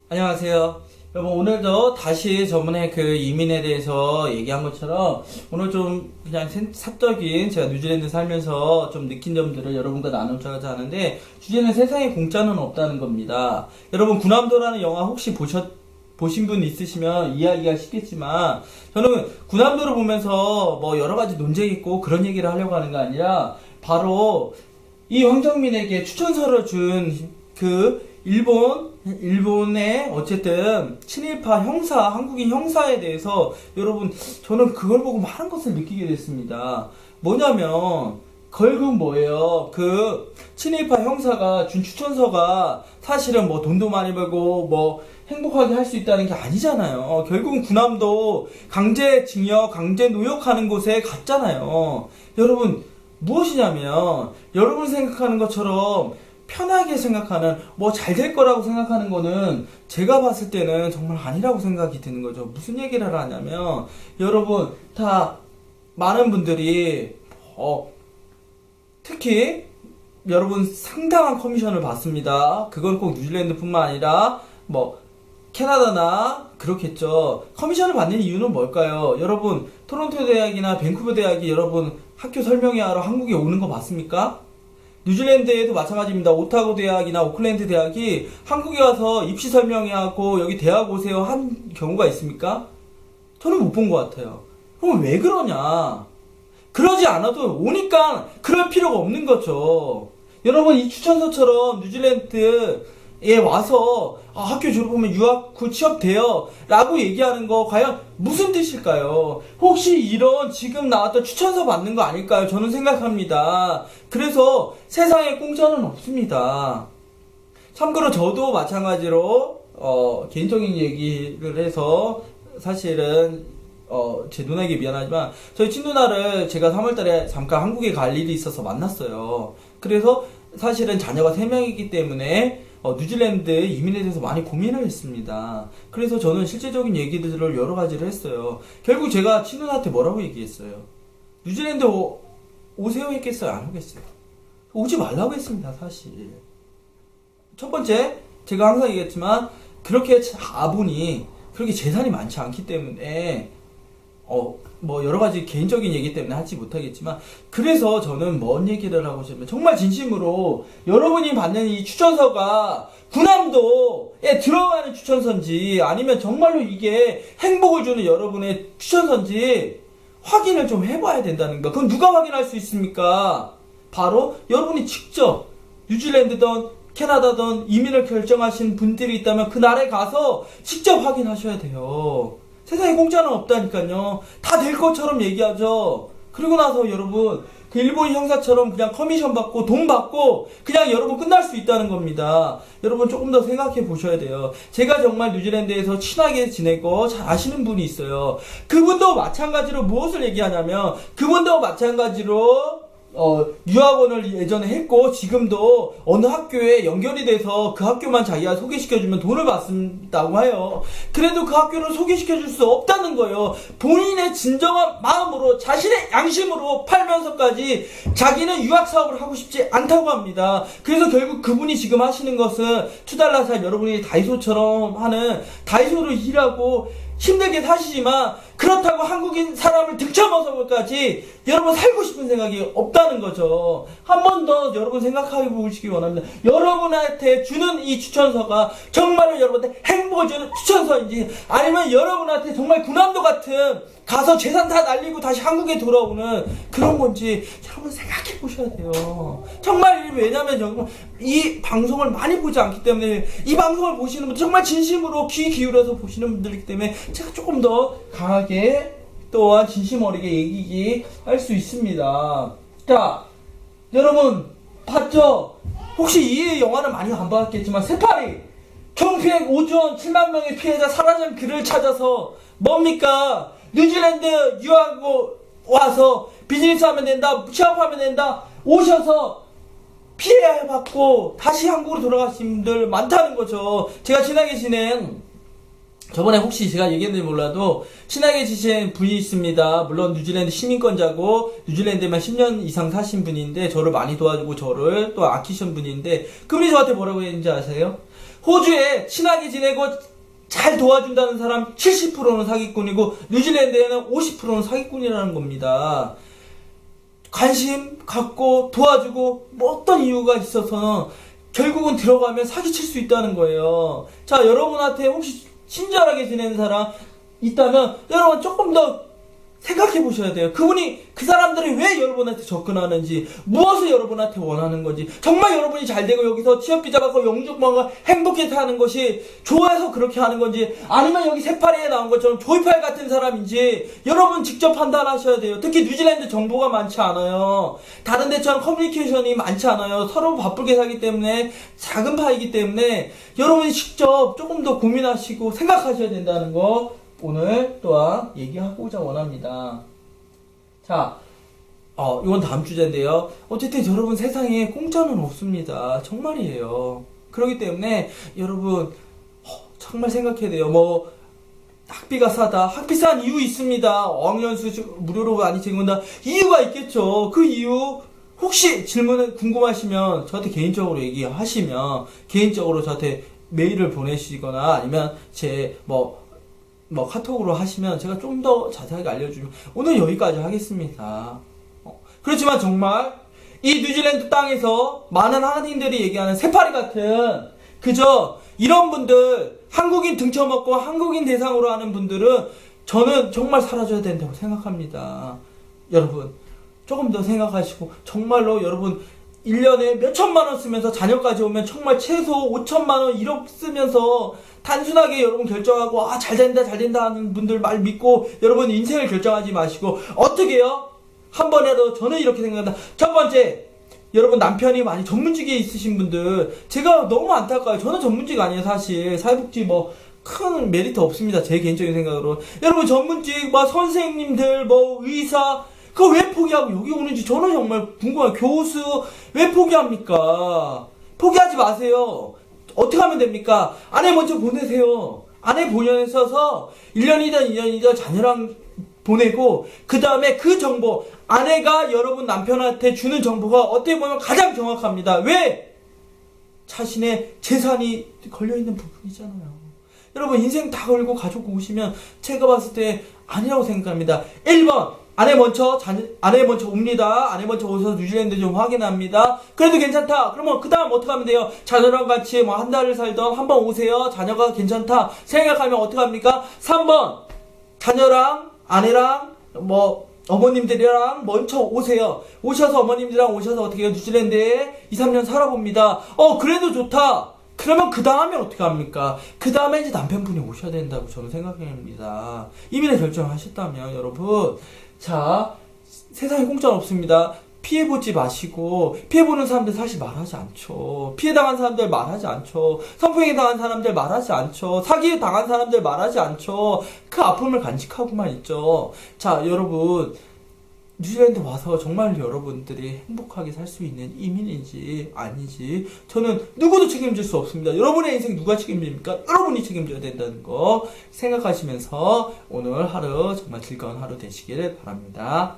안녕하세요. 여러분, 오늘도 다시 저번에 그 이민에 대해서 얘기한 것처럼 오늘 좀 그냥 사적인 제가 뉴질랜드 살면서 좀 느낀 점들을 여러분과 나누자고 하는데, 주제는 세상에 공짜는 없다는 겁니다. 여러분, 군함도라는 영화 혹시 보신 분 있으시면 이해하기가 쉽겠지만, 저는 군함도를 보면서 뭐 여러 가지 논쟁이 있고 그런 얘기를 하려고 하는 게 아니라, 바로 이 황정민에게 추천서를 준 일본의 어쨌든 친일파 형사, 한국인 형사에 대해서 여러분, 저는 그걸 보고 많은 것을 느끼게 됐습니다. 뭐냐면, 결국 뭐예요? 그 친일파 형사가 준 추천서가 사실은 뭐 돈도 많이 벌고 뭐 행복하게 할 수 있다는 게 아니잖아요. 결국은 군함도 강제징역, 강제노역하는 곳에 갔잖아요. 여러분, 무엇이냐면, 여러분 생각하는 것처럼 편하게 생각하는, 뭐 잘 될 거라고 생각하는 거는 제가 봤을 때는 정말 아니라고 생각이 드는 거죠. 무슨 얘기를 하냐면, 여러분 다 많은 분들이 특히 여러분 상당한 커미션을 받습니다. 그건 꼭 뉴질랜드뿐만 아니라 뭐 캐나다나 그렇겠죠. 커미션을 받는 이유는 뭘까요? 여러분, 토론토 대학이나 밴쿠버 대학이 여러분 학교 설명회 하러 한국에 오는 거 맞습니까? 뉴질랜드에도 마찬가지입니다. 오타고 대학이나 오클랜드 대학이 한국에 와서 입시 설명회하고 여기 대학 오세요 한 경우가 있습니까? 저는 못 본 것 같아요. 그럼 왜 그러냐? 그러지 않아도 오니까 그럴 필요가 없는 거죠. 여러분, 이 추천서처럼 뉴질랜드에 와서 학교 졸업하면 유학 후 취업돼요 라고 얘기하는 거 과연 무슨 뜻일까요? 혹시 이런 지금 나왔던 추천서 받는 거 아닐까요? 저는 생각합니다. 그래서 세상에 공짜는 없습니다. 참고로 저도 마찬가지로 개인적인 얘기를 해서 사실은 제 누나에게 미안하지만, 저희 친누나를 제가 3월달에 잠깐 한국에 갈 일이 있어서 만났어요. 그래서 사실은 자녀가 3명이기 때문에 뉴질랜드 이민에 대해서 많이 고민을 했습니다. 그래서 저는 실제적인 얘기들을 여러 가지를 했어요. 결국 제가 친누나한테 뭐라고 얘기했어요? 뉴질랜드 오세요 했겠어요? 안 오겠어요? 오지 말라고 했습니다, 사실. 첫 번째, 제가 항상 얘기했지만, 그렇게 아분이 그렇게 재산이 많지 않기 때문에 뭐 여러 가지 개인적인 얘기 때문에 하지 못하겠지만, 그래서 저는 뭔 얘기를 하고 싶으면, 정말 진심으로 여러분이 받는 이 추천서가 군함도에 들어가는 추천서인지 아니면 정말로 이게 행복을 주는 여러분의 추천서인지 확인을 좀 해봐야 된다는 거. 그건 누가 확인할 수 있습니까? 바로 여러분이 직접 뉴질랜드든 캐나다든 이민을 결정하신 분들이 있다면 그 나라에 가서 직접 확인하셔야 돼요. 세상에 공짜는 없다니까요. 다 될 것처럼 얘기하죠. 그리고 나서 여러분, 그 일본 형사처럼 그냥 커미션 받고 돈 받고 그냥 여러분 끝날 수 있다는 겁니다. 여러분 조금 더 생각해 보셔야 돼요. 제가 정말 뉴질랜드에서 친하게 지내고 잘 아시는 분이 있어요. 그분도 마찬가지로 무엇을 얘기하냐면, 그분도 마찬가지로 유학원을 예전에 했고 지금도 어느 학교에 연결이 돼서 그 학교만 자기가 소개시켜주면 돈을 받는다고 해요. 그래도 그 학교를 소개시켜줄 수 없다는 거예요. 본인의 진정한 마음으로, 자신의 양심으로 팔면서까지 자기는 유학 사업을 하고 싶지 않다고 합니다. 그래서 결국 그분이 지금 하시는 것은 투달라살, 여러분이 다이소처럼 하는, 다이소로 일하고 힘들게 사시지만 그렇다고 한국인 사람을 등쳐먹어서까지 여러분 살고 싶은 생각이 없다는 거죠. 한 번 더 여러분 생각해 보시기 원합니다. 여러분한테 주는 이 추천서가 정말로 여러분한테 행복을 주는 추천서인지, 아니면 여러분한테 정말 군함도 같은 가서 재산 다 날리고 다시 한국에 돌아오는 그런 건지 여러분 생각해 보셔야 돼요. 정말. 왜냐면 여러분 이 방송을 많이 보지 않기 때문에, 이 방송을 보시는 분들 정말 진심으로 귀 기울여서 보시는 분들이기 때문에 제가 조금 더 강하게 또한 진심 어리게 얘기할 수 있습니다. 자, 여러분 봤죠? 혹시 이 영화는 많이 안 봤겠지만, 세파리 총피해 5조 7만 명의 피해자 사라진 그를 찾아서 뭡니까? 뉴질랜드 유학고 와서 비즈니스 하면 된다, 취업하면 된다, 오셔서 피해 받고 다시 한국으로 돌아가신 분들 많다는 거죠. 제가 친하게 지낸, 저번에 혹시 제가 얘기했는지 몰라도 친하게 지낸 분이 있습니다. 물론 뉴질랜드 시민권자고 뉴질랜드에만 10년 이상 사신 분인데 저를 많이 도와주고 저를 또 아끼신 분인데, 그분이 저한테 뭐라고 했는지 아세요? 호주에 친하게 지내고 잘 도와준다는 사람 70%는 사기꾼이고 뉴질랜드에는 50%는 사기꾼이라는 겁니다. 관심 갖고 도와주고 뭐 어떤 이유가 있어서는 결국은 들어가면 사기칠 수 있다는 거예요. 자, 여러분한테 혹시 친절하게 지내는 사람 있다면 여러분 조금 더 생각해 보셔야 돼요. 그 사람들이 왜 여러분한테 접근하는지, 무엇을 여러분한테 원하는 건지, 정말 여러분이 잘 되고 여기서 취업비자 받고 영주권과 행복하게 사는 것이 좋아서 그렇게 하는 건지, 아니면 여기 세파리에 나온 것처럼 조이팔 같은 사람인지, 여러분 직접 판단하셔야 돼요. 특히 뉴질랜드 정보가 많지 않아요. 다른 데처럼 커뮤니케이션이 많지 않아요. 서로 바쁘게 살기 때문에, 작은 파이기 때문에, 여러분이 직접 조금 더 고민하시고 생각하셔야 된다는 거, 오늘 또한 얘기하고자 원합니다. 자, 이건 다음 주제인데요. 어쨌든 여러분 세상에 공짜는 없습니다. 정말이에요. 그렇기 때문에 여러분 정말 생각해야 돼요. 뭐 학비가 싸다. 학비 싼 이유 있습니다. 어학연수 무료로 많이 제공한다. 이유가 있겠죠. 그 이유 혹시 질문을 궁금하시면 저한테 개인적으로 얘기하시면 개인적으로 저한테 메일을 보내시거나 아니면 제 카톡으로 하시면 제가 좀 더 자세하게 알려주면 오늘 여기까지 하겠습니다. 그렇지만 정말 이 뉴질랜드 땅에서 많은 한인들이 얘기하는 새파리 같은 그저 이런 분들, 한국인 등쳐먹고 한국인 대상으로 하는 분들은 저는 정말 사라져야 된다고 생각합니다. 여러분 조금 더 생각하시고 정말로 여러분 1년에 몇 천만 원 쓰면서 자녀까지 오면 정말 최소 5천만 원 1억 쓰면서 단순하게 여러분 결정하고 잘 된다 하는 분들 말 믿고 여러분 인생을 결정하지 마시고 어떻게 해요? 한 번이라도 저는 이렇게 생각합니다. 첫 번째, 여러분 남편이 많이 전문직에 있으신 분들 제가 너무 안타까워요. 저는 전문직 아니에요. 사실 사회복지 큰 메리트 없습니다. 제 개인적인 생각으로. 여러분 전문직 선생님들 의사 그거 왜 포기하고 여기 오는지 저는 정말 궁금해요. 교수 왜 포기합니까? 포기하지 마세요. 어떻게 하면 됩니까? 아내 먼저 보내세요. 아내 보내셔서 1년이든 2년이든 자녀랑 보내고 그 다음에 그 정보 아내가 여러분 남편한테 주는 정보가 어떻게 보면 가장 정확합니다. 왜? 자신의 재산이 걸려있는 부분이잖아요. 여러분 인생 다 걸고 가지고 오시면 제가 봤을 때 아니라고 생각합니다. 1번 아내 먼저 옵니다. 아내 먼저 오셔서 뉴질랜드 좀 확인합니다. 그래도 괜찮다. 그러면 그 다음 어떻게 하면 돼요? 자녀랑 같이 한 달을 살던 한번 오세요. 자녀가 괜찮다 생각하면 어떻게 합니까? 3번 자녀랑 아내랑 어머님들이랑 먼저 오세요. 오셔서 어머님들이랑 오셔서 어떻게 해요? 뉴질랜드에 2-3년 살아봅니다. 그래도 좋다. 그러면 그 다음에 어떻게 합니까? 그 다음에 이제 남편분이 오셔야 된다고 저는 생각합니다. 이미 결정을 하셨다면 여러분 자, 세상에 공짜는 없습니다. 피해보지 마시고 피해보는 사람들 사실 말하지 않죠. 피해당한 사람들 말하지 않죠. 성폭행 당한 사람들 말하지 않죠. 사기 당한 사람들 말하지 않죠. 그 아픔을 간직하고만 있죠. 자, 여러분 뉴질랜드 와서 정말 여러분들이 행복하게 살 수 있는 이민인지 아니지 저는 누구도 책임질 수 없습니다. 여러분의 인생 누가 책임집니까? 여러분이 책임져야 된다는 거 생각하시면서 오늘 하루 정말 즐거운 하루 되시기를 바랍니다.